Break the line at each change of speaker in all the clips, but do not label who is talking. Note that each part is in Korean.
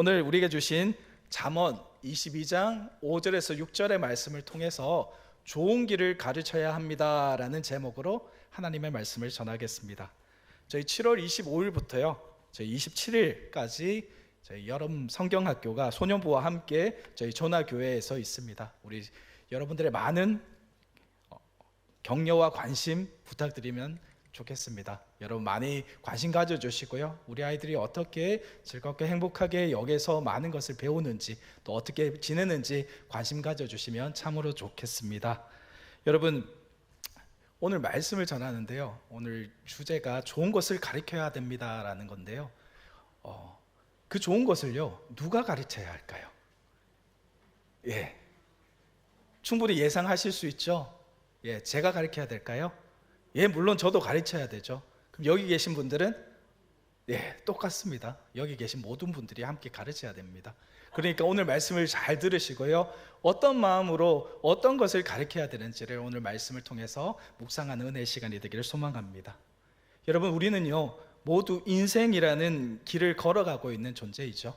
오늘 우리에게 주신 잠언 22장 5절에서 6절의 말씀을 통해서 좋은 길을 가르쳐야 합니다라는 제목으로 하나님의 말씀을 전하겠습니다. 저희 7월 25일부터요 저희 27일까지 저희 여름 성경학교가 소년부와 함께 저희 전화교회에서 있습니다. 우리 여러분들의 많은 격려와 관심 부탁드리면 좋겠습니다. 여러분 많이 관심 가져주시고요, 우리 아이들이 어떻게 즐겁게 행복하게 여기서 많은 것을 배우는지 또 어떻게 지내는지 관심 가져주시면 참으로 좋겠습니다. 여러분, 오늘 말씀을 전하는데요, 오늘 주제가 좋은 것을 가르쳐야 됩니다라는 건데요, 그 좋은 것을요 누가 가르쳐야 할까요? 충분히 예상하실 수 있죠. 제가 가르쳐야 될까요? 물론 저도 가르쳐야 되죠. 그럼 여기 계신 분들은 똑같습니다. 여기 계신 모든 분들이 함께 가르쳐야 됩니다. 그러니까 오늘 말씀을 잘 들으시고요, 어떤 마음으로 어떤 것을 가르쳐야 되는지를 오늘 말씀을 통해서 묵상하는 은혜의 시간이 되기를 소망합니다. 여러분, 우리는요 모두 인생이라는 길을 걸어가고 있는 존재이죠.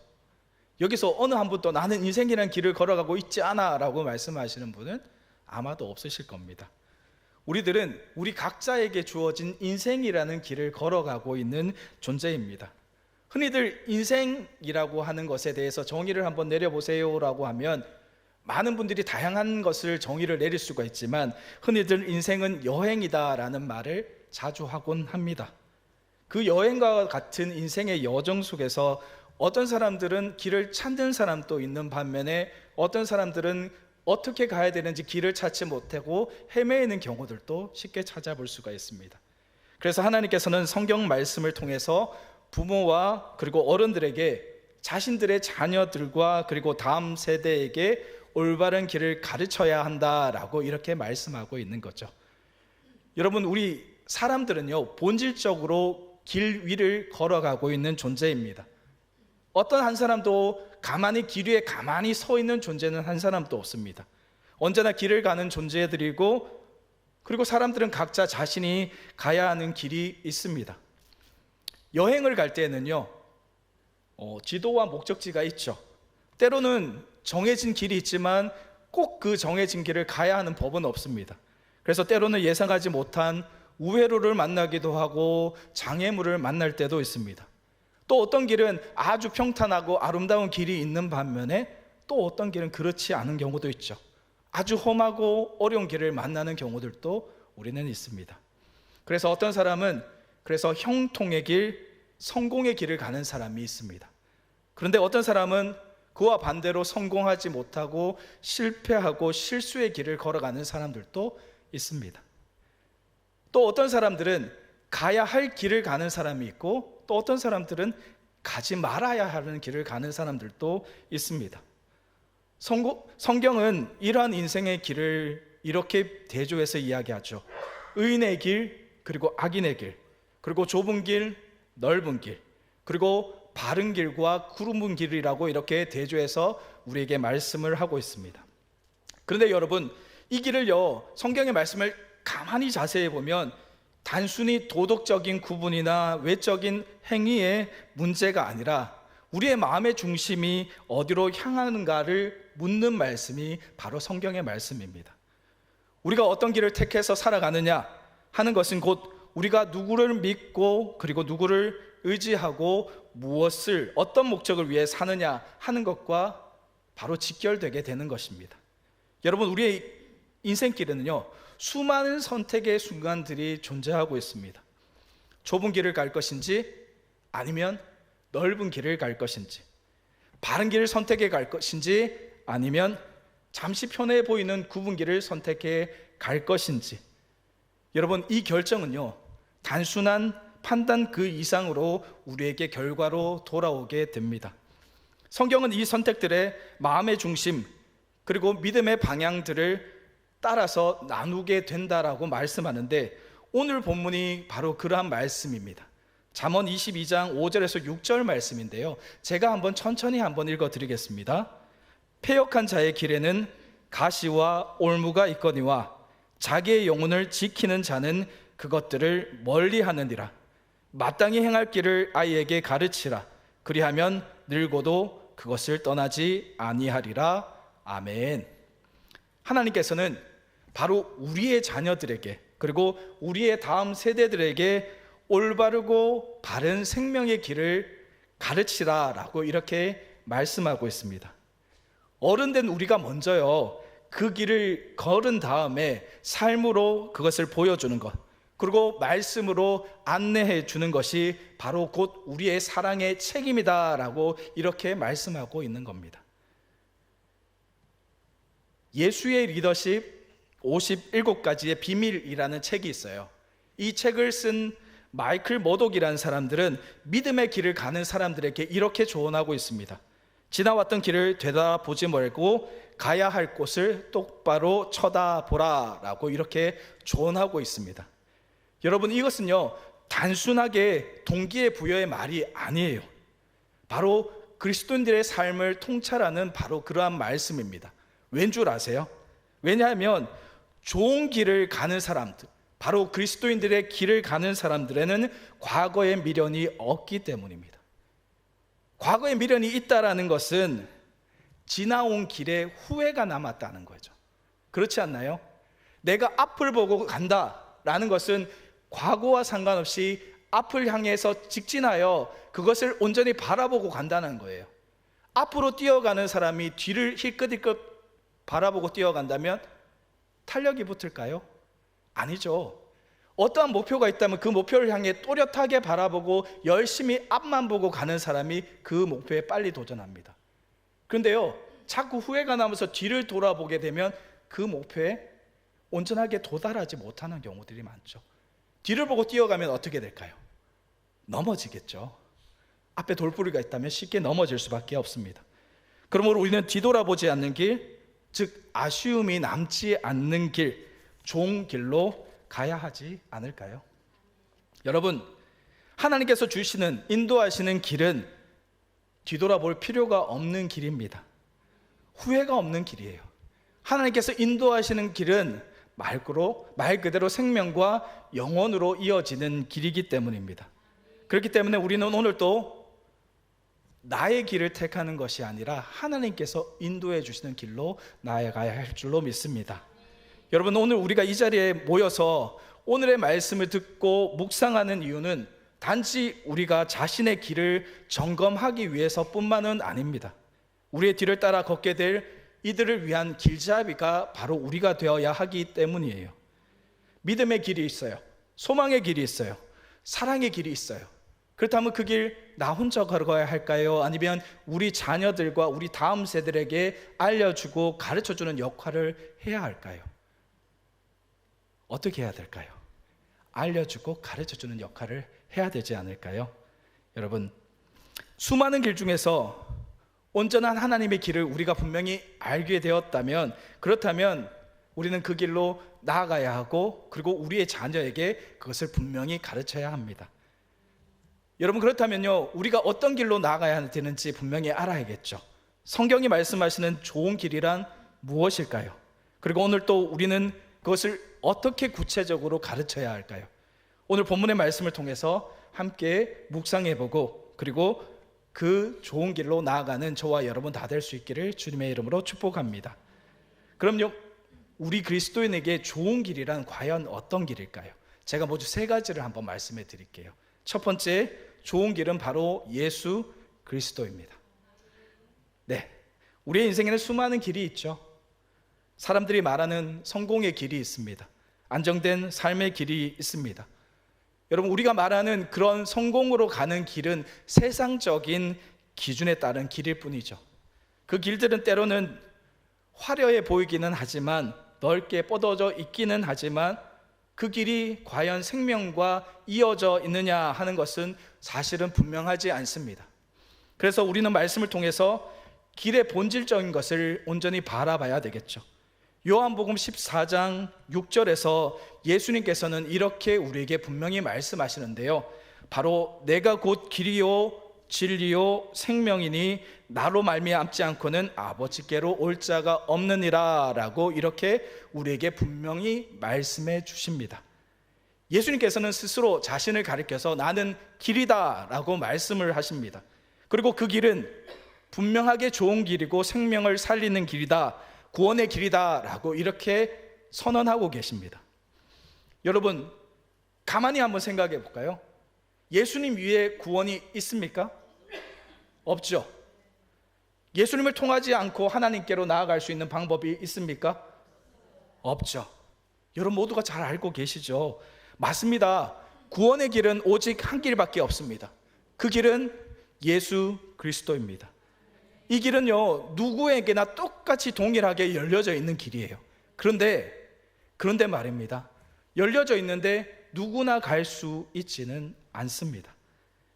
여기서 어느 한 분도 나는 인생이라는 길을 걸어가고 있지 않아 라고 말씀하시는 분은 아마도 없으실 겁니다. 우리들은 우리 각자에게 주어진 인생이라는 길을 걸어가고 있는 존재입니다. 흔히들 인생이라고 하는 것에 대해서 정의를 한번 내려보세요 라고 하면 많은 분들이 다양한 것을 정의를 내릴 수가 있지만, 흔히들 인생은 여행이다 라는 말을 자주 하곤 합니다. 그 여행과 같은 인생의 여정 속에서 어떤 사람들은 길을 찾는 사람도 있는 반면에 어떤 사람들은 어떻게 가야 되는지 길을 찾지 못하고 헤매이는 경우들도 쉽게 찾아볼 수가 있습니다. 그래서 하나님께서는 성경 말씀을 통해서 부모와 그리고 어른들에게 자신들의 자녀들과 그리고 다음 세대에게 올바른 길을 가르쳐야 한다라고 이렇게 말씀하고 있는 거죠. 여러분, 우리 사람들은요 본질적으로 길 위를 걸어가고 있는 존재입니다. 어떤 한 사람도 가만히 길 위에 가만히 서 있는 존재는 한 사람도 없습니다. 언제나 길을 가는 존재들이고, 그리고 사람들은 각자 자신이 가야 하는 길이 있습니다. 여행을 갈 때는요 지도와 목적지가 있죠. 때로는 정해진 길이 있지만 꼭 그 정해진 길을 가야 하는 법은 없습니다. 그래서 때로는 예상하지 못한 우회로를 만나기도 하고 장애물을 만날 때도 있습니다. 또 어떤 길은 아주 평탄하고 아름다운 길이 있는 반면에 또 어떤 길은 그렇지 않은 경우도 있죠. 아주 험하고 어려운 길을 만나는 경우들도 우리는 있습니다. 그래서 어떤 사람은 형통의 길, 성공의 길을 가는 사람이 있습니다. 그런데 어떤 사람은 그와 반대로 성공하지 못하고 실패하고 실수의 길을 걸어가는 사람들도 있습니다. 또 어떤 사람들은 가야 할 길을 가는 사람이 있고, 또 어떤 사람들은 가지 말아야 하는 길을 가는 사람들도 있습니다. 성경은 이러한 인생의 길을 이렇게 대조해서 이야기하죠. 의인의 길, 그리고 악인의 길, 그리고 좁은 길, 넓은 길, 그리고 바른 길과 구름은 길이라고 이렇게 대조해서 우리에게 말씀을 하고 있습니다. 그런데 여러분, 이 길을요 성경의 말씀을 가만히 자세히 보면 단순히 도덕적인 구분이나 외적인 행위의 문제가 아니라 우리의 마음의 중심이 어디로 향하는가를 묻는 말씀이 바로 성경의 말씀입니다. 우리가 어떤 길을 택해서 살아가느냐 하는 것은 곧 우리가 누구를 믿고 그리고 누구를 의지하고 무엇을 어떤 목적을 위해 사느냐 하는 것과 바로 직결되게 되는 것입니다. 여러분, 우리의 인생길에는요 수많은 선택의 순간들이 존재하고 있습니다. 좁은 길을 갈 것인지 아니면 넓은 길을 갈 것인지, 바른 길을 선택해 갈 것인지 아니면 잠시 편해 보이는 굽은 길을 선택해 갈 것인지, 여러분 이 결정은요 단순한 판단 그 이상으로 우리에게 결과로 돌아오게 됩니다. 성경은 이 선택들의 마음의 중심 그리고 믿음의 방향들을 따라서 나누게 된다라고 말씀하는데, 오늘 본문이 바로 그러한 말씀입니다. 잠언 22장 5절에서 6절 말씀인데요, 제가 한번 천천히 한번 읽어드리겠습니다. 패역한 자의 길에는 가시와 올무가 있거니와 자기의 영혼을 지키는 자는 그것들을 멀리하느니라. 마땅히 행할 길을 아이에게 가르치라. 그리하면 늙어도 그것을 떠나지 아니하리라. 아멘. 하나님께서는 바로 우리의 자녀들에게, 그리고 우리의 다음 세대들에게 올바르고 바른 생명의 길을 가르치라라고 이렇게 말씀하고 있습니다. 어른된 우리가 먼저요, 그 길을 걸은 다음에 삶으로 그것을 보여주는 것, 그리고 말씀으로 안내해 주는 것이 바로 곧 우리의 사랑의 책임이다라고 이렇게 말씀하고 있는 겁니다. 예수의 리더십 57가지의 비밀이라는 책이 있어요. 이 책을 쓴 마이클 머독이라는 사람들은 믿음의 길을 가는 사람들에게 이렇게 조언하고 있습니다. 지나왔던 길을 되돌아보지 말고 가야 할 곳을 똑바로 쳐다보라 라고 이렇게 조언하고 있습니다. 여러분, 이것은요, 단순하게 동기부여의 말이 아니에요. 바로 그리스도인들의 삶을 통찰하는 바로 그러한 말씀입니다. 왠 줄 아세요? 왜냐하면 좋은 길을 가는 사람들, 바로 그리스도인들의 길을 가는 사람들에는 과거의 미련이 없기 때문입니다. 과거의 미련이 있다라는 것은 지나온 길에 후회가 남았다는 거죠. 그렇지 않나요? 내가 앞을 보고 간다라는 것은 과거와 상관없이 앞을 향해서 직진하여 그것을 온전히 바라보고 간다는 거예요. 앞으로 뛰어가는 사람이 뒤를 힐끗힐끗 바라보고 뛰어간다면 탄력이 붙을까요? 아니죠. 어떠한 목표가 있다면 그 목표를 향해 또렷하게 바라보고 열심히 앞만 보고 가는 사람이 그 목표에 빨리 도전합니다. 그런데요, 자꾸 후회가 나면서 뒤를 돌아보게 되면 그 목표에 온전하게 도달하지 못하는 경우들이 많죠. 뒤를 보고 뛰어가면 어떻게 될까요? 넘어지겠죠. 앞에 돌부리가 있다면 쉽게 넘어질 수밖에 없습니다. 그러므로 우리는 뒤돌아보지 않는 길, 즉 아쉬움이 남지 않는 길, 좋은 길로 가야 하지 않을까요? 여러분, 하나님께서 주시는, 인도하시는 길은 뒤돌아볼 필요가 없는 길입니다. 후회가 없는 길이에요. 하나님께서 인도하시는 길은 말 그대로 생명과 영원으로 이어지는 길이기 때문입니다. 그렇기 때문에 우리는 오늘 또 나의 길을 택하는 것이 아니라 하나님께서 인도해 주시는 길로 나아가야 할 줄로 믿습니다. 여러분, 오늘 우리가 이 자리에 모여서 오늘의 말씀을 듣고 묵상하는 이유는 단지 우리가 자신의 길을 점검하기 위해서뿐만은 아닙니다. 우리의 뒤를 따라 걷게 될 이들을 위한 길잡이가 바로 우리가 되어야 하기 때문이에요. 믿음의 길이 있어요. 소망의 길이 있어요. 사랑의 길이 있어요. 그렇다면 그 길 나 혼자 걸어가야 할까요? 아니면 우리 자녀들과 우리 다음 세대에게 알려주고 가르쳐주는 역할을 해야 할까요? 어떻게 해야 될까요? 알려주고 가르쳐주는 역할을 해야 되지 않을까요? 여러분, 수많은 길 중에서 온전한 하나님의 길을 우리가 분명히 알게 되었다면, 그렇다면 우리는 그 길로 나아가야 하고, 그리고 우리의 자녀에게 그것을 분명히 가르쳐야 합니다. 여러분, 그렇다면요, 우리가 어떤 길로 나아가야 되는지 분명히 알아야겠죠. 성경이 말씀하시는 좋은 길이란 무엇일까요? 그리고 오늘 또 우리는 그것을 어떻게 구체적으로 가르쳐야 할까요? 오늘 본문의 말씀을 통해서 함께 묵상해보고, 그리고 그 좋은 길로 나아가는 저와 여러분 다 될 수 있기를 주님의 이름으로 축복합니다. 그럼요, 우리 그리스도인에게 좋은 길이란 과연 어떤 길일까요? 제가 모두 세 가지를 한번 말씀해 드릴게요. 첫 번째, 좋은 길은 바로 예수 그리스도입니다. 네, 우리의 인생에는 수많은 길이 있죠. 사람들이 말하는 성공의 길이 있습니다. 안정된 삶의 길이 있습니다. 여러분, 우리가 말하는 그런 성공으로 가는 길은 세상적인 기준에 따른 길일 뿐이죠. 그 길들은 때로는 화려해 보이기는 하지만, 넓게 뻗어져 있기는 하지만, 그 길이 과연 생명과 이어져 있느냐 하는 것은 사실은 분명하지 않습니다. 그래서 우리는 말씀을 통해서 길의 본질적인 것을 온전히 바라봐야 되겠죠. 요한복음 14장 6절에서 예수님께서는 이렇게 우리에게 분명히 말씀하시는데요, 바로 내가 곧 길이요 진리요 생명이니 나로 말미암지 않고는 아버지께로 올 자가 없느니라 라고 이렇게 우리에게 분명히 말씀해 주십니다. 예수님께서는 스스로 자신을 가리켜서 나는 길이다 라고 말씀을 하십니다. 그리고 그 길은 분명하게 좋은 길이고 생명을 살리는 길이다, 구원의 길이다 라고 이렇게 선언하고 계십니다. 여러분, 가만히 한번 생각해 볼까요? 예수님 위에 구원이 있습니까? 없죠. 예수님을 통하지 않고 하나님께로 나아갈 수 있는 방법이 있습니까? 없죠. 여러분 모두가 잘 알고 계시죠? 맞습니다. 구원의 길은 오직 한 길밖에 없습니다. 그 길은 예수 그리스도입니다. 이 길은요, 누구에게나 똑같이 동일하게 열려져 있는 길이에요. 그런데 말입니다. 열려져 있는데 누구나 갈 수 있지는 않습니다.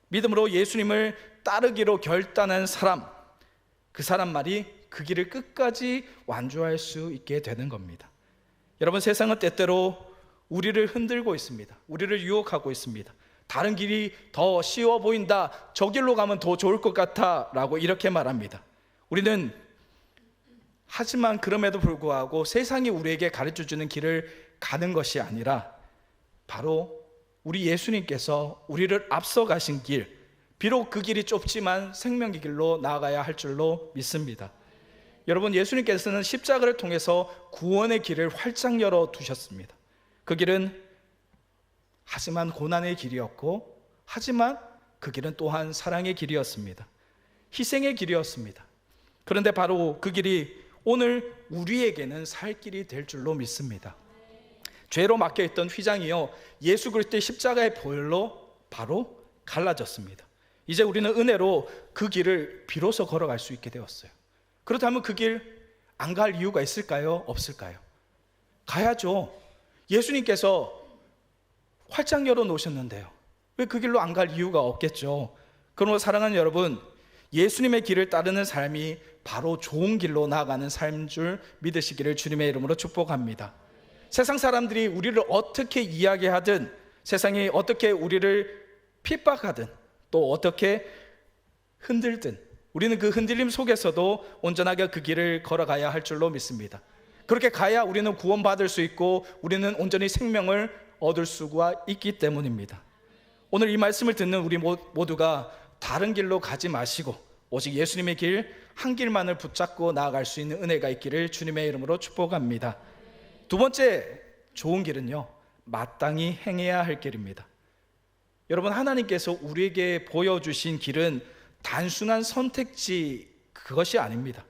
믿음으로 예수님을 따르기로 결단한 사람, 그 사람만이 그 길을 끝까지 완주할 수 있게 되는 겁니다. 여러분, 세상은 때때로 우리를 흔들고 있습니다. 우리를 유혹하고 있습니다. 다른 길이 더 쉬워 보인다, 저 길로 가면 더 좋을 것 같아 라고 이렇게 말합니다. 우리는 하지만 그럼에도 불구하고 세상이 우리에게 가르쳐주는 길을 가는 것이 아니라 바로 우리 예수님께서 우리를 앞서 가신 길, 비록 그 길이 좁지만 생명의 길로 나아가야 할 줄로 믿습니다. 여러분, 예수님께서는 십자가를 통해서 구원의 길을 활짝 열어 두셨습니다. 그 길은 하지만 고난의 길이었고, 하지만 그 길은 또한 사랑의 길이었습니다. 희생의 길이었습니다. 그런데 바로 그 길이 오늘 우리에게는 살 길이 될 줄로 믿습니다. 죄로 막혀있던 휘장이요, 예수 그리스도의 십자가의 보혈로 바로 갈라졌습니다. 이제 우리는 은혜로 그 길을 비로소 걸어갈 수 있게 되었어요. 그렇다면 그 길 안 갈 이유가 있을까요? 없을까요? 가야죠. 예수님께서 활짝 열어놓으셨는데요, 왜 그 길로 안 갈 이유가 없겠죠. 그러므로 사랑하는 여러분, 예수님의 길을 따르는 삶이 바로 좋은 길로 나아가는 삶인 줄 믿으시기를 주님의 이름으로 축복합니다. 세상 사람들이 우리를 어떻게 이야기하든, 세상이 어떻게 우리를 핍박하든, 또 어떻게 흔들든, 우리는 그 흔들림 속에서도 온전하게 그 길을 걸어가야 할 줄로 믿습니다. 그렇게 가야 우리는 구원받을 수 있고 우리는 온전히 생명을 얻을 수가 있기 때문입니다. 오늘 이 말씀을 듣는 우리 모두가 다른 길로 가지 마시고 오직 예수님의 길 한 길만을 붙잡고 나아갈 수 있는 은혜가 있기를 주님의 이름으로 축복합니다. 두 번째 좋은 길은요, 마땅히 행해야 할 길입니다. 여러분, 하나님께서 우리에게 보여주신 길은 단순한 선택지, 그것이 아닙니다.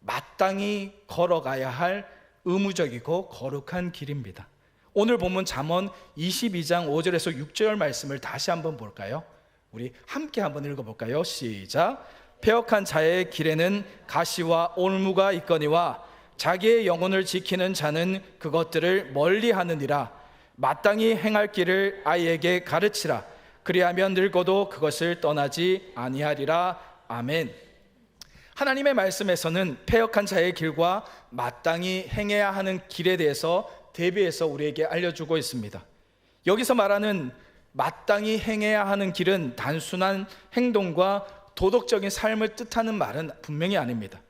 마땅히 걸어가야 할 의무적이고 거룩한 길입니다. 오늘 본문 잠언 22장 5절에서 6절 말씀을 다시 한번 볼까요? 우리 함께 한번 읽어볼까요? 시작. 패역한 자의 길에는 가시와 올무가 있거니와 자기의 영혼을 지키는 자는 그것들을 멀리하느니라. 마땅히 행할 길을 아이에게 가르치라. 그리하면 늙어도 그것을 떠나지 아니하리라. 아멘. 하나님의 말씀에서는 패역한 자의 길과 마땅히 행해야 하는 길에 대해서 대비해서 우리에게 알려주고 있습니다. 여기서 말하는 마땅히 행해야 하는 길은 단순한 행동과 도덕적인 삶을 뜻하는 말은 분명히 아닙니다.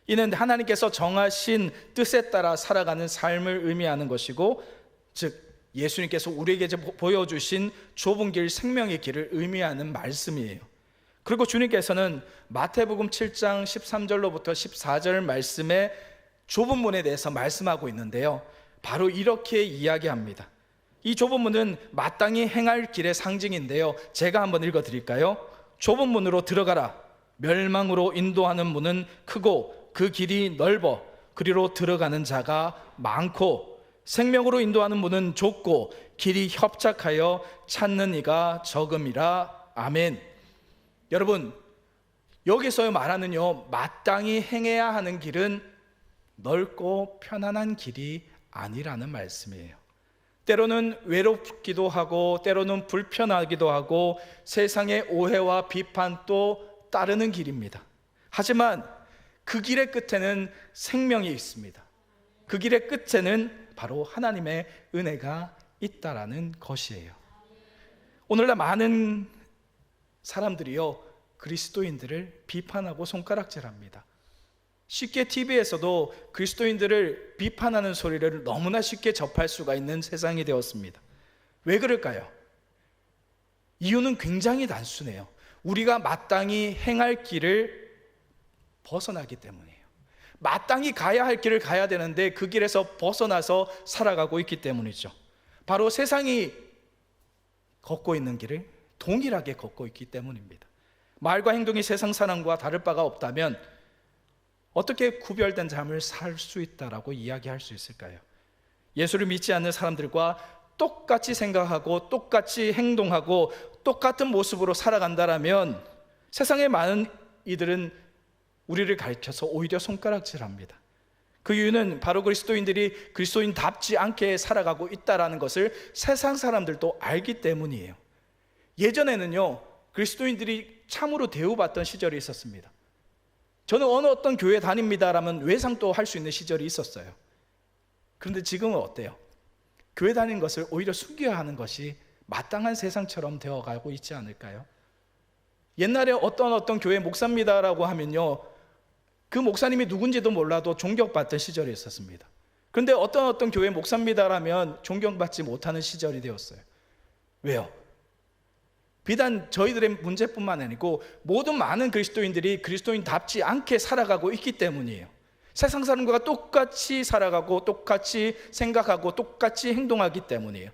이는 하나님께서 정하신 뜻에 따라 살아가는 삶을 의미하는 것이고, 즉 예수님께서 우리에게 보여주신 좁은 길, 생명의 길을 의미하는 말씀이에요. 그리고 주님께서는 마태복음 7장 13절로부터 14절 말씀에 좁은 문에 대해서 말씀하고 있는데요, 바로 이렇게 이야기합니다. 이 좁은 문은 마땅히 행할 길의 상징인데요, 제가 한번 읽어드릴까요? 좁은 문으로 들어가라. 멸망으로 인도하는 문은 크고 그 길이 넓어 그리로 들어가는 자가 많고, 생명으로 인도하는 문은 좁고 길이 협착하여 찾는 이가 적음이라. 아멘. 여러분, 여기서 말하는요, 마땅히 행해야 하는 길은 넓고 편안한 길이 아니라는 말씀이에요. 때로는 외롭기도 하고 때로는 불편하기도 하고 세상의 오해와 비판도 따르는 길입니다. 하지만 그 길의 끝에는 생명이 있습니다. 그 길의 끝에는 바로 하나님의 은혜가 있다라는 것이에요. 오늘날 많은 사람들이요, 그리스도인들을 비판하고 손가락질합니다. 쉽게 TV에서도 그리스도인들을 비판하는 소리를 너무나 쉽게 접할 수가 있는 세상이 되었습니다. 왜 그럴까요? 이유는 굉장히 단순해요. 우리가 마땅히 행할 길을 벗어나기 때문이에요. 마땅히 가야 할 길을 가야 되는데 그 길에서 벗어나서 살아가고 있기 때문이죠. 바로 세상이 걷고 있는 길을 동일하게 걷고 있기 때문입니다. 말과 행동이 세상 사람과 다를 바가 없다면 어떻게 구별된 삶을 살 수 있다라고 이야기할 수 있을까요? 예수를 믿지 않는 사람들과 똑같이 생각하고 똑같이 행동하고 똑같은 모습으로 살아간다라면 세상의 많은 이들은 우리를 가리켜서 오히려 손가락질합니다. 그 이유는 바로 그리스도인들이 그리스도인답지 않게 살아가고 있다는 것을 세상 사람들도 알기 때문이에요. 예전에는요, 그리스도인들이 참으로 대우받던 시절이 있었습니다. 저는 어느 어떤 교회 다닙니다라면 외상도 할 수 있는 시절이 있었어요. 그런데 지금은 어때요? 교회 다니는 것을 오히려 숨겨야 하는 것이 마땅한 세상처럼 되어가고 있지 않을까요? 옛날에 어떤 교회 목사입니다라고 하면요, 그 목사님이 누군지도 몰라도 존경받던 시절이 있었습니다. 그런데 어떤 교회 목사입니다라면 존경받지 못하는 시절이 되었어요. 왜요? 비단 저희들의 문제뿐만 아니고 모든 많은 그리스도인들이 그리스도인답지 않게 살아가고 있기 때문이에요. 세상 사람과 똑같이 살아가고 똑같이 생각하고 똑같이 행동하기 때문이에요.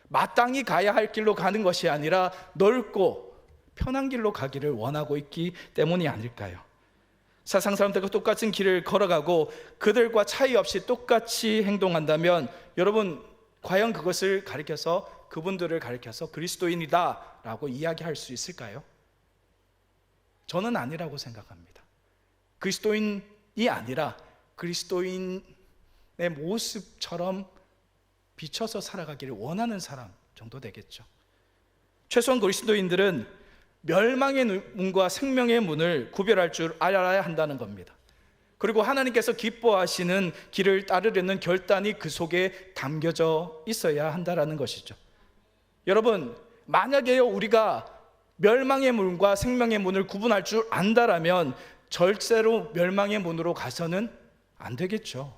마땅히 가야 할 길로 가는 것이 아니라 넓고 편한 길로 가기를 원하고 있기 때문이 아닐까요? 세상 사람들과 똑같은 길을 걸어가고 그들과 차이 없이 똑같이 행동한다면 여러분, 과연 그것을 가리켜서 그분들을 가리켜서 그리스도인이다 라고 이야기할 수 있을까요? 저는 아니라고 생각합니다. 그리스도인이 아니라 그리스도인의 모습처럼 비춰서 살아가기를 원하는 사람 정도 되겠죠. 최소한 그리스도인들은 멸망의 문과 생명의 문을 구별할 줄 알아야 한다는 겁니다. 그리고 하나님께서 기뻐하시는 길을 따르려는 결단이 그 속에 담겨져 있어야 한다는 것이죠. 여러분, 만약에 우리가 멸망의 문과 생명의 문을 구분할 줄 안다라면 절대로 멸망의 문으로 가서는 안 되겠죠.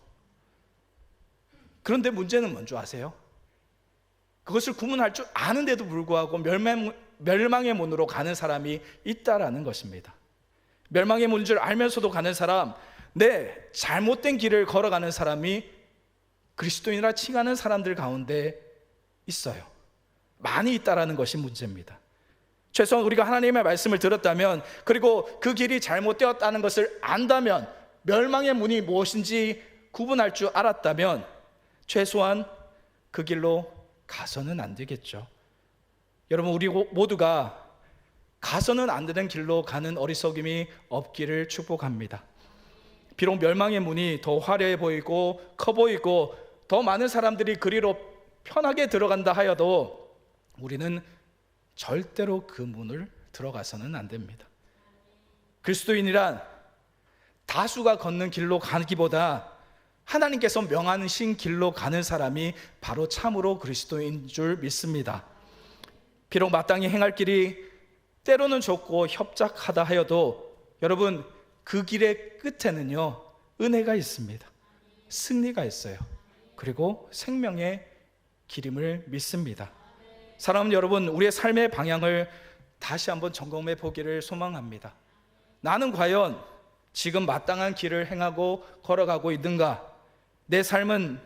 그런데 문제는 뭔지 아세요? 그것을 구분할 줄 아는데도 불구하고 멸망의 문으로 가는 사람이 있다라는 것입니다. 멸망의 문인 줄 알면서도 가는 사람, 잘못된 길을 걸어가는 사람이 그리스도인이라 칭하는 사람들 가운데 있어요. 많이 있다라는 것이 문제입니다. 최소한 우리가 하나님의 말씀을 들었다면, 그리고 그 길이 잘못되었다는 것을 안다면, 멸망의 문이 무엇인지 구분할 줄 알았다면 최소한 그 길로 가서는 안 되겠죠. 여러분, 우리 모두가 가서는 안 되는 길로 가는 어리석음이 없기를 축복합니다. 비록 멸망의 문이 더 화려해 보이고 커 보이고 더 많은 사람들이 그리로 편하게 들어간다 하여도 우리는 절대로 그 문을 들어가서는 안 됩니다. 그리스도인이란 다수가 걷는 길로 가기보다 하나님께서 명하신 길로 가는 사람이 바로 참으로 그리스도인 줄 믿습니다. 비록 마땅히 행할 길이 때로는 좁고 협착하다 하여도 여러분, 그 길의 끝에는요, 은혜가 있습니다. 승리가 있어요. 그리고 생명의 길임을 믿습니다. 사랑하는 여러분, 우리의 삶의 방향을 다시 한번 점검해 보기를 소망합니다. 나는 과연 지금 마땅한 길을 행하고 걸어가고 있는가? 내 삶은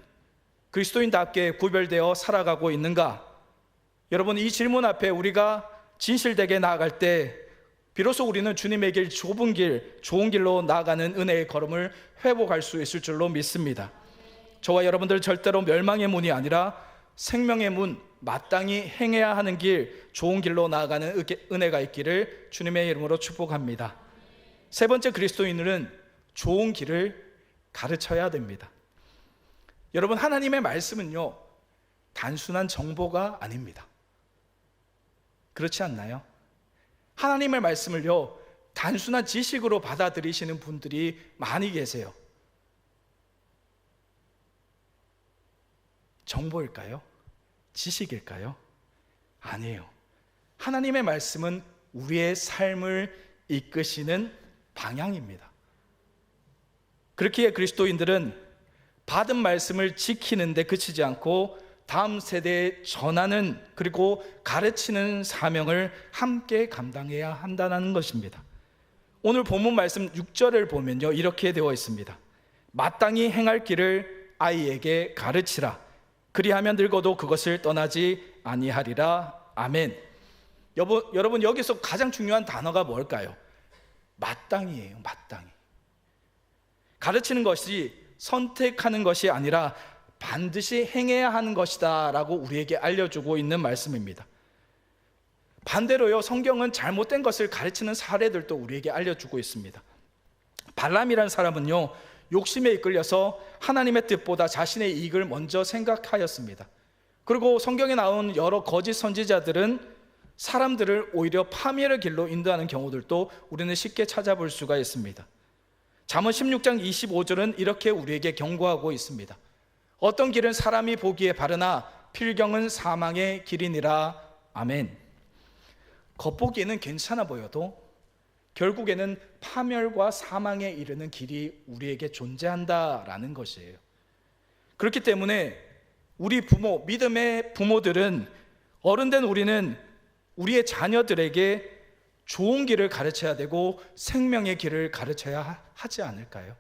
그리스도인답게 구별되어 살아가고 있는가? 여러분, 이 질문 앞에 우리가 진실되게 나아갈 때 비로소 우리는 주님의 길, 좁은 길, 좋은 길로 나아가는 은혜의 걸음을 회복할 수 있을 줄로 믿습니다. 저와 여러분들 절대로 멸망의 문이 아니라 생명의 문, 마땅히 행해야 하는 길, 좋은 길로 나아가는 은혜가 있기를 주님의 이름으로 축복합니다. 세 번째, 그리스도인은 좋은 길을 가르쳐야 됩니다. 여러분, 하나님의 말씀은요, 단순한 정보가 아닙니다. 그렇지 않나요? 하나님의 말씀을요, 단순한 지식으로 받아들이시는 분들이 많이 계세요. 정보일까요? 지식일까요? 아니에요. 하나님의 말씀은 우리의 삶을 이끄시는 방향입니다. 그렇기에 그리스도인들은 받은 말씀을 지키는 데 그치지 않고 다음 세대에 전하는, 그리고 가르치는 사명을 함께 감당해야 한다는 것입니다. 오늘 본문 말씀 6절을 보면요, 이렇게 되어 있습니다. 마땅히 행할 길을 아이에게 가르치라. 그리하면 늙어도 그것을 떠나지 아니하리라. 아멘. 여러분, 여기서 가장 중요한 단어가 뭘까요? 마땅히예요. 마땅히. 가르치는 것이 선택하는 것이 아니라 반드시 행해야 하는 것이다 라고 우리에게 알려주고 있는 말씀입니다. 반대로요, 성경은 잘못된 것을 가르치는 사례들도 우리에게 알려주고 있습니다. 발람이라는 사람은요, 욕심에 이끌려서 하나님의 뜻보다 자신의 이익을 먼저 생각하였습니다. 그리고 성경에 나온 여러 거짓 선지자들은 사람들을 오히려 파멸의 길로 인도하는 경우들도 우리는 쉽게 찾아볼 수가 있습니다. 잠언 16장 25절은 이렇게 우리에게 경고하고 있습니다. 어떤 길은 사람이 보기에 바르나 필경은 사망의 길이니라. 아멘. 겉보기에는 괜찮아 보여도 결국에는 파멸과 사망에 이르는 길이 우리에게 존재한다라는 것이에요. 그렇기 때문에 우리 부모, 믿음의 부모들은, 어른된 우리는 우리의 자녀들에게 좋은 길을 가르쳐야 되고 생명의 길을 가르쳐야 하지 않을까요?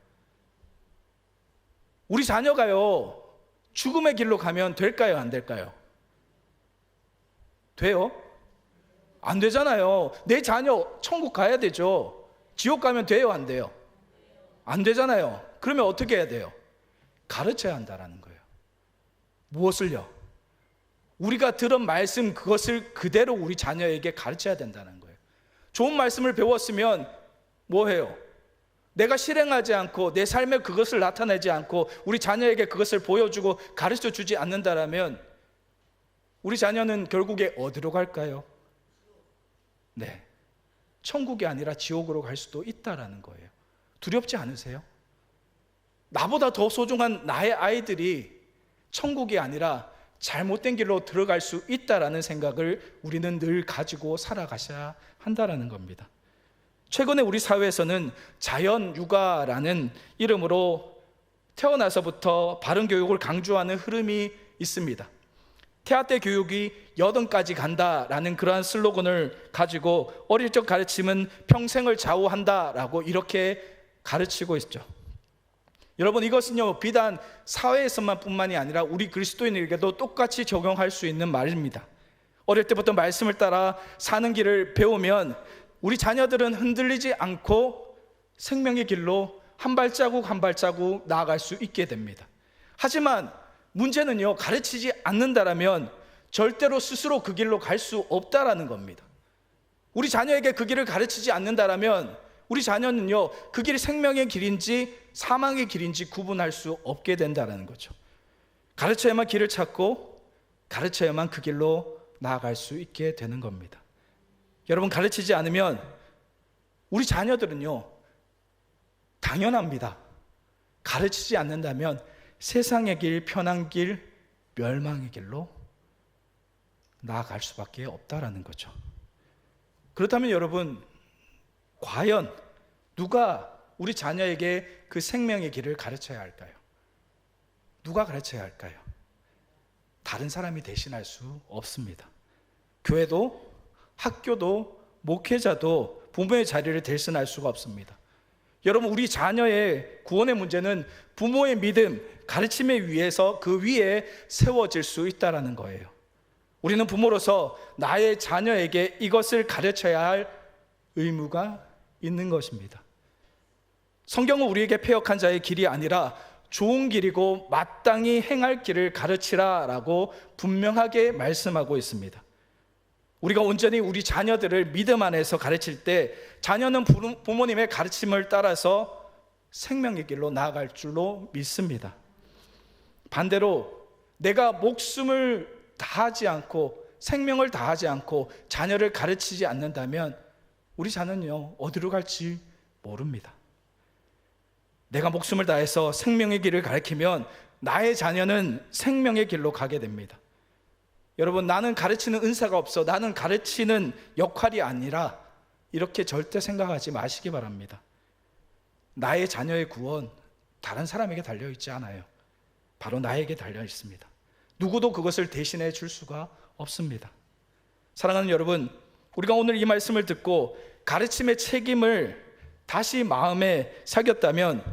우리 자녀가요, 죽음의 길로 가면 될까요? 안 될까요? 돼요? 안 되잖아요. 내 자녀 천국 가야 되죠. 지옥 가면 돼요? 안 돼요? 안 되잖아요. 그러면 어떻게 해야 돼요? 가르쳐야 한다라는 거예요. 무엇을요? 우리가 들은 말씀, 그것을 그대로 우리 자녀에게 가르쳐야 된다는 거예요. 좋은 말씀을 배웠으면 뭐 해요? 내가 실행하지 않고 내 삶에 그것을 나타내지 않고 우리 자녀에게 그것을 보여주고 가르쳐 주지 않는다라면 우리 자녀는 결국에 어디로 갈까요? 네, 천국이 아니라 지옥으로 갈 수도 있다라는 거예요. 두렵지 않으세요? 나보다 더 소중한 나의 아이들이 천국이 아니라 잘못된 길로 들어갈 수 있다라는 생각을 우리는 늘 가지고 살아가셔야 한다라는 겁니다. 최근에 우리 사회에서는 자연육아라는 이름으로 태어나서부터 바른 교육을 강조하는 흐름이 있습니다. 태아 때 교육이 여든까지 간다라는 그러한 슬로건을 가지고 어릴 적 가르침은 평생을 좌우한다라고 이렇게 가르치고 있죠. 여러분, 이것은요, 비단 사회에서만 뿐만이 아니라 우리 그리스도인에게도 똑같이 적용할 수 있는 말입니다. 어릴 때부터 말씀을 따라 사는 길을 배우면 우리 자녀들은 흔들리지 않고 생명의 길로 한 발자국 한 발자국 나아갈 수 있게 됩니다. 하지만 문제는요, 가르치지 않는다라면 절대로 스스로 그 길로 갈 수 없다라는 겁니다. 우리 자녀에게 그 길을 가르치지 않는다라면 우리 자녀는요, 그 길이 생명의 길인지 사망의 길인지 구분할 수 없게 된다라는 거죠. 가르쳐야만 길을 찾고 가르쳐야만 그 길로 나아갈 수 있게 되는 겁니다. 여러분, 가르치지 않으면 우리 자녀들은요, 당연합니다. 가르치지 않는다면 세상의 길, 편한 길, 멸망의 길로 나아갈 수밖에 없다라는 거죠. 그렇다면 여러분, 과연 누가 우리 자녀에게 그 생명의 길을 가르쳐야 할까요? 누가 가르쳐야 할까요? 다른 사람이 대신할 수 없습니다. 교회도, 학교도, 목회자도 부모의 자리를 대신할 수가 없습니다. 여러분, 우리 자녀의 구원의 문제는 부모의 믿음, 가르침에 의해서 그 위에 세워질 수 있다는 거예요. 우리는 부모로서 나의 자녀에게 이것을 가르쳐야 할 의무가 있는 것입니다. 성경은 우리에게 패역한 자의 길이 아니라 좋은 길이고 마땅히 행할 길을 가르치라라고 분명하게 말씀하고 있습니다. 우리가 온전히 우리 자녀들을 믿음 안에서 가르칠 때 자녀는 부모님의 가르침을 따라서 생명의 길로 나아갈 줄로 믿습니다. 반대로 내가 목숨을 다하지 않고 생명을 다하지 않고 자녀를 가르치지 않는다면 우리 자녀는요, 어디로 갈지 모릅니다. 내가 목숨을 다해서 생명의 길을 가르치면 나의 자녀는 생명의 길로 가게 됩니다. 여러분, 나는 가르치는 은사가 없어, 나는 가르치는 역할이 아니라 이렇게 절대 생각하지 마시기 바랍니다. 나의 자녀의 구원 다른 사람에게 달려있지 않아요. 바로 나에게 달려 있습니다. 누구도 그것을 대신해 줄 수가 없습니다. 사랑하는 여러분, 우리가 오늘 이 말씀을 듣고 가르침의 책임을 다시 마음에 새겼다면,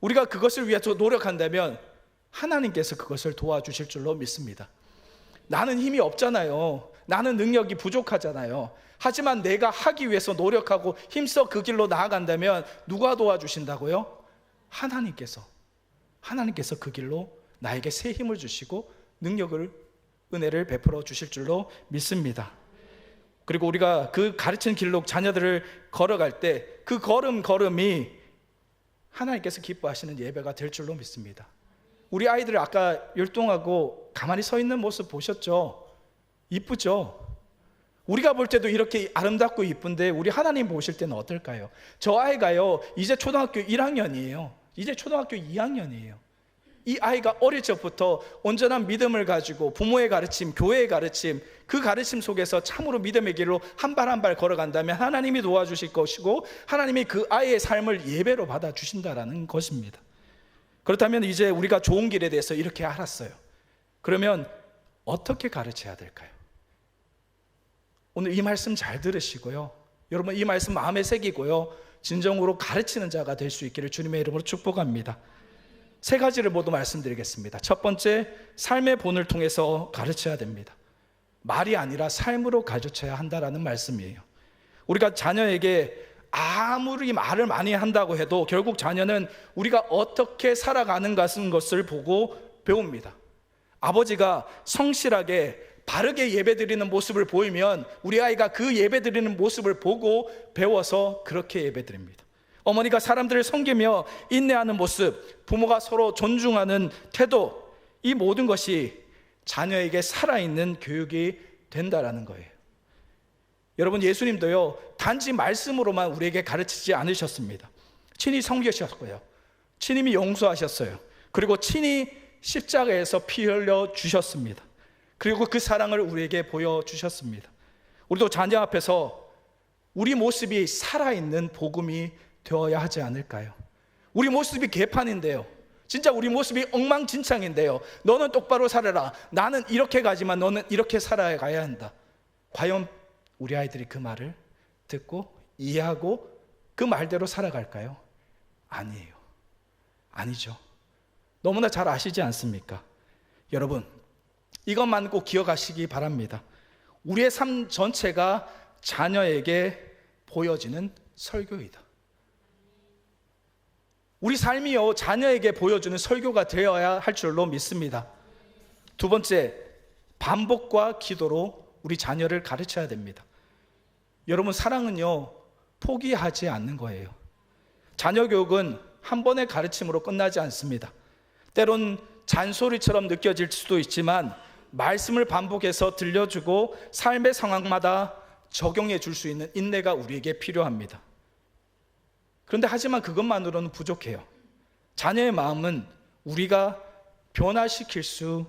우리가 그것을 위해서 노력한다면 하나님께서 그것을 도와주실 줄로 믿습니다. 나는 힘이 없잖아요. 나는 능력이 부족하잖아요. 하지만 내가 하기 위해서 노력하고 힘써 그 길로 나아간다면 누가 도와주신다고요? 하나님께서 그 길로 나에게 새 힘을 주시고 능력을, 은혜를 베풀어 주실 줄로 믿습니다. 그리고 우리가 그 가르친 길로 자녀들을 걸어갈 때 그 걸음이 하나님께서 기뻐하시는 예배가 될 줄로 믿습니다. 우리 아이들 아까 율동하고 가만히 서 있는 모습 보셨죠? 이쁘죠? 우리가 볼 때도 이렇게 아름답고 이쁜데 우리 하나님 보실 때는 어떨까요? 저 아이가요, 이제 초등학교 1학년이에요. 이제 초등학교 2학년이에요. 이 아이가 어릴 적부터 온전한 믿음을 가지고 부모의 가르침, 교회의 가르침, 그 가르침 속에서 참으로 믿음의 길로 한 발 한 발 걸어간다면 하나님이 도와주실 것이고 하나님이 그 아이의 삶을 예배로 받아주신다라는 것입니다. 그렇다면 이제 우리가 좋은 길에 대해서 이렇게 알았어요. 그러면 어떻게 가르쳐야 될까요? 오늘 이 말씀 잘 들으시고요, 여러분 이 말씀 마음에 새기고요, 진정으로 가르치는 자가 될 수 있기를 주님의 이름으로 축복합니다. 세 가지를 모두 말씀드리겠습니다. 첫 번째, 삶의 본을 통해서 가르쳐야 됩니다. 말이 아니라 삶으로 가르쳐야 한다라는 말씀이에요. 우리가 자녀에게 아무리 말을 많이 한다고 해도 결국 자녀는 우리가 어떻게 살아가는 것을 보고 배웁니다. 아버지가 성실하게 바르게 예배드리는 모습을 보이면 우리 아이가 그 예배드리는 모습을 보고 배워서 그렇게 예배드립니다. 어머니가 사람들을 섬기며 인내하는 모습, 부모가 서로 존중하는 태도, 이 모든 것이 자녀에게 살아있는 교육이 된다라는 거예요. 여러분, 예수님도요, 단지 말씀으로만 우리에게 가르치지 않으셨습니다. 친히 섬기셨고요, 친히 용서하셨어요. 그리고 친히 십자가에서 피 흘려 주셨습니다. 그리고 그 사랑을 우리에게 보여주셨습니다. 우리도 자녀 앞에서 우리 모습이 살아있는 복음이 되어야 하지 않을까요? 우리 모습이 개판인데요, 진짜 우리 모습이 엉망진창인데요, 너는 똑바로 살아라, 나는 이렇게 가지만 너는 이렇게 살아가야 한다. 과연 우리 아이들이 그 말을 듣고 이해하고 그 말대로 살아갈까요? 아니에요. 아니죠. 너무나 잘 아시지 않습니까? 여러분, 이것만 꼭 기억하시기 바랍니다. 우리의 삶 전체가 자녀에게 보여지는 설교이다. 우리 삶이요, 자녀에게 보여주는 설교가 되어야 할 줄로 믿습니다. 두 번째, 반복과 기도로 우리 자녀를 가르쳐야 됩니다. 여러분, 사랑은요, 포기하지 않는 거예요. 자녀 교육은 한 번의 가르침으로 끝나지 않습니다. 때론 잔소리처럼 느껴질 수도 있지만 말씀을 반복해서 들려주고 삶의 상황마다 적용해 줄 수 있는 인내가 우리에게 필요합니다. 그런데 하지만 그것만으로는 부족해요. 자녀의 마음은 우리가 변화시킬 수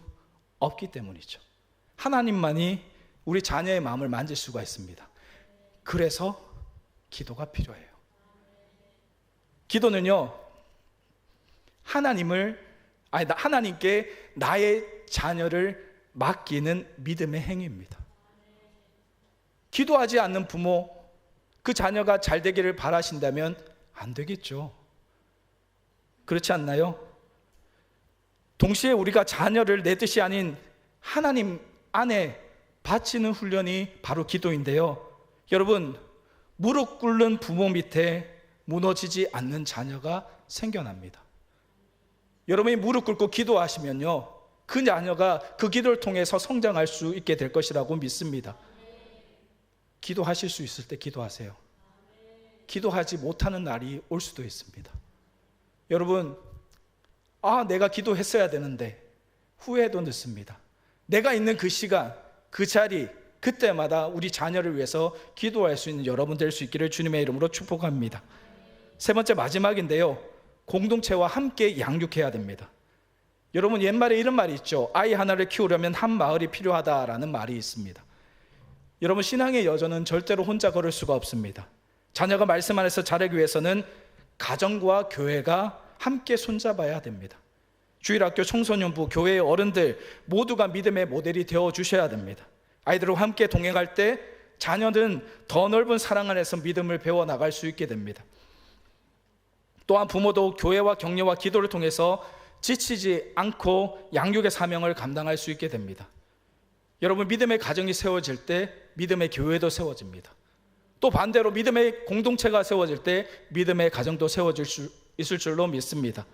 없기 때문이죠. 하나님만이 우리 자녀의 마음을 만질 수가 있습니다. 그래서 기도가 필요해요. 기도는요, 하나님께 나의 자녀를 맡기는 믿음의 행위입니다. 기도하지 않는 부모, 그 자녀가 잘 되기를 바라신다면 안 되겠죠. 그렇지 않나요? 동시에 우리가 자녀를 내 뜻이 아닌 하나님 안에 바치는 훈련이 바로 기도인데요, 여러분, 무릎 꿇는 부모 밑에 무너지지 않는 자녀가 생겨납니다. 여러분이 무릎 꿇고 기도하시면요, 그 자녀가 그 기도를 통해서 성장할 수 있게 될 것이라고 믿습니다. 기도하실 수 있을 때 기도하세요. 기도하지 못하는 날이 올 수도 있습니다. 여러분, 내가 기도했어야 되는데 후회도 늦습니다. 내가 있는 그 시간, 그 자리, 그때마다 우리 자녀를 위해서 기도할 수 있는 여러분 될 수 있기를 주님의 이름으로 축복합니다. 세 번째, 마지막인데요, 공동체와 함께 양육해야 됩니다. 여러분, 옛말에 이런 말이 있죠. 아이 하나를 키우려면 한 마을이 필요하다라는 말이 있습니다. 여러분, 신앙의 여정은 절대로 혼자 걸을 수가 없습니다. 자녀가 말씀 안에서 자라기 위해서는 가정과 교회가 함께 손잡아야 됩니다. 주일학교, 청소년부, 교회의 어른들 모두가 믿음의 모델이 되어 주셔야 됩니다. 아이들과 함께 동행할 때 자녀는 더 넓은 사랑 안에서 믿음을 배워나갈 수 있게 됩니다. 또한 부모도 교회와 격려와 기도를 통해서 지치지 않고 양육의 사명을 감당할 수 있게 됩니다. 여러분, 믿음의 가정이 세워질 때 믿음의 교회도 세워집니다. 또 반대로 믿음의 공동체가 세워질 때 믿음의 가정도 세워질 수 있을 줄로 믿습니다.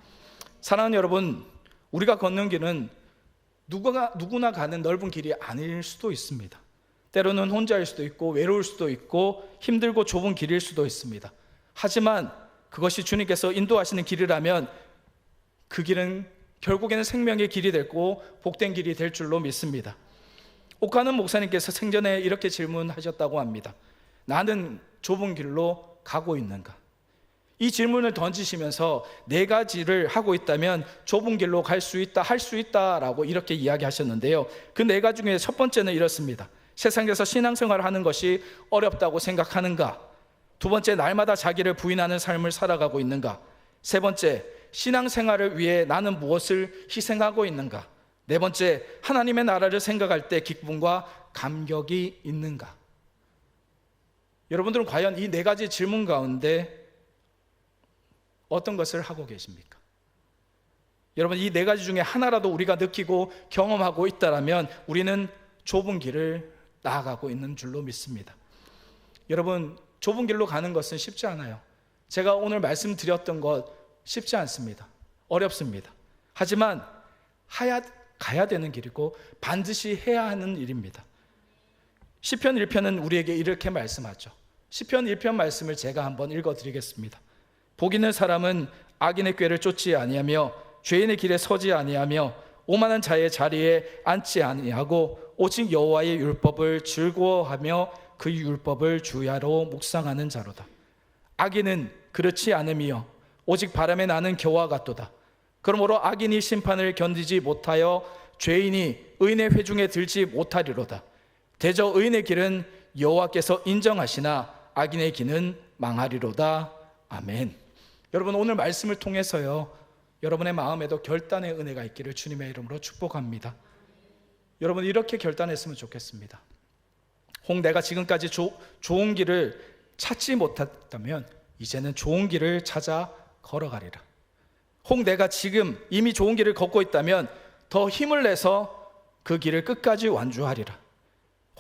사랑하는 여러분, 우리가 걷는 길은 누구나 가는 넓은 길이 아닐 수도 있습니다. 때로는 혼자일 수도 있고 외로울 수도 있고 힘들고 좁은 길일 수도 있습니다. 하지만 그것이 주님께서 인도하시는 길이라면 그 길은 결국에는 생명의 길이 되고 복된 길이 될 줄로 믿습니다. 옥하는 목사님께서 생전에 이렇게 질문하셨다고 합니다. 나는 좁은 길로 가고 있는가? 이 질문을 던지시면서 네 가지를 하고 있다면 좁은 길로 갈 수 있다, 할 수 있다라고 이렇게 이야기하셨는데요. 그 네 가지 중에 첫 번째는 이렇습니다. 세상에서 신앙생활을 하는 것이 어렵다고 생각하는가? 두 번째, 날마다 자기를 부인하는 삶을 살아가고 있는가? 세 번째, 신앙생활을 위해 나는 무엇을 희생하고 있는가? 네 번째, 하나님의 나라를 생각할 때 기쁨과 감격이 있는가? 여러분들은 과연 이 네 가지 질문 가운데 어떤 것을 하고 계십니까? 여러분, 이 네 가지 중에 하나라도 우리가 느끼고 경험하고 있다면 우리는 좁은 길을 나아가고 있는 줄로 믿습니다. 여러분, 좁은 길로 가는 것은 쉽지 않아요. 제가 오늘 말씀드렸던 것 쉽지 않습니다. 어렵습니다. 하지만 가야 되는 길이고 반드시 해야 하는 일입니다. 시편 1편은 우리에게 이렇게 말씀하죠. 시편 1편 말씀을 제가 한번 읽어드리겠습니다. 복 있는 사람은 악인의 꾀를 쫓지 아니하며 죄인의 길에 서지 아니하며 오만한 자의 자리에 앉지 아니하고 오직 여호와의 율법을 즐거워하며 그 율법을 주야로 묵상하는 자로다. 악인은 그렇지 않으며 오직 바람에 나는 겨와 같도다. 그러므로 악인이 심판을 견디지 못하여 죄인이 의인의 회중에 들지 못하리로다. 대저 의인의 길은 여호와께서 인정하시나 악인의 길은 망하리로다. 아멘. 여러분, 오늘 말씀을 통해서요, 여러분의 마음에도 결단의 은혜가 있기를 주님의 이름으로 축복합니다. 여러분, 이렇게 결단했으면 좋겠습니다. 혹 내가 지금까지 좋은 길을 찾지 못했다면 이제는 좋은 길을 찾아 걸어가리라. 혹 내가 지금 이미 좋은 길을 걷고 있다면 더 힘을 내서 그 길을 끝까지 완주하리라.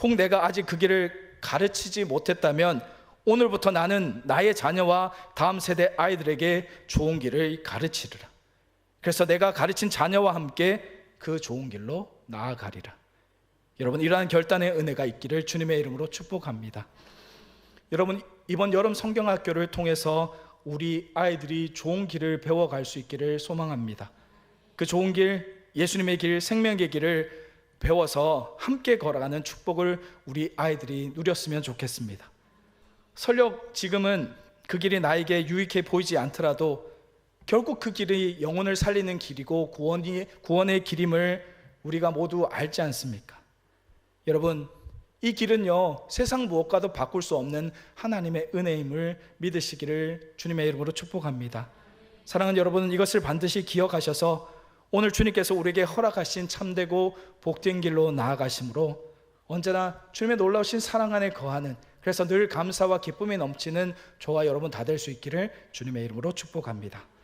혹 내가 아직 그 길을 가르치지 못했다면 오늘부터 나는 나의 자녀와 다음 세대 아이들에게 좋은 길을 가르치리라. 그래서 내가 가르친 자녀와 함께 그 좋은 길로 나아가리라. 여러분, 이러한 결단의 은혜가 있기를 주님의 이름으로 축복합니다. 여러분, 이번 여름 성경학교를 통해서 우리 아이들이 좋은 길을 배워갈 수 있기를 소망합니다. 그 좋은 길, 예수님의 길, 생명의 길을 배워서 함께 걸어가는 축복을 우리 아이들이 누렸으면 좋겠습니다. 설령 지금은 그 길이 나에게 유익해 보이지 않더라도 결국 그 길이 영혼을 살리는 길이고 구원의 길임을 우리가 모두 알지 않습니까? 여러분, 이 길은요, 세상 무엇과도 바꿀 수 없는 하나님의 은혜임을 믿으시기를 주님의 이름으로 축복합니다. 사랑하는 여러분, 이것을 반드시 기억하셔서 오늘 주님께서 우리에게 허락하신 참되고 복된 길로 나아가심으로 언제나 주님의 놀라우신 사랑 안에 거하는, 그래서 늘 감사와 기쁨이 넘치는 저와 여러분 다 될 수 있기를 주님의 이름으로 축복합니다.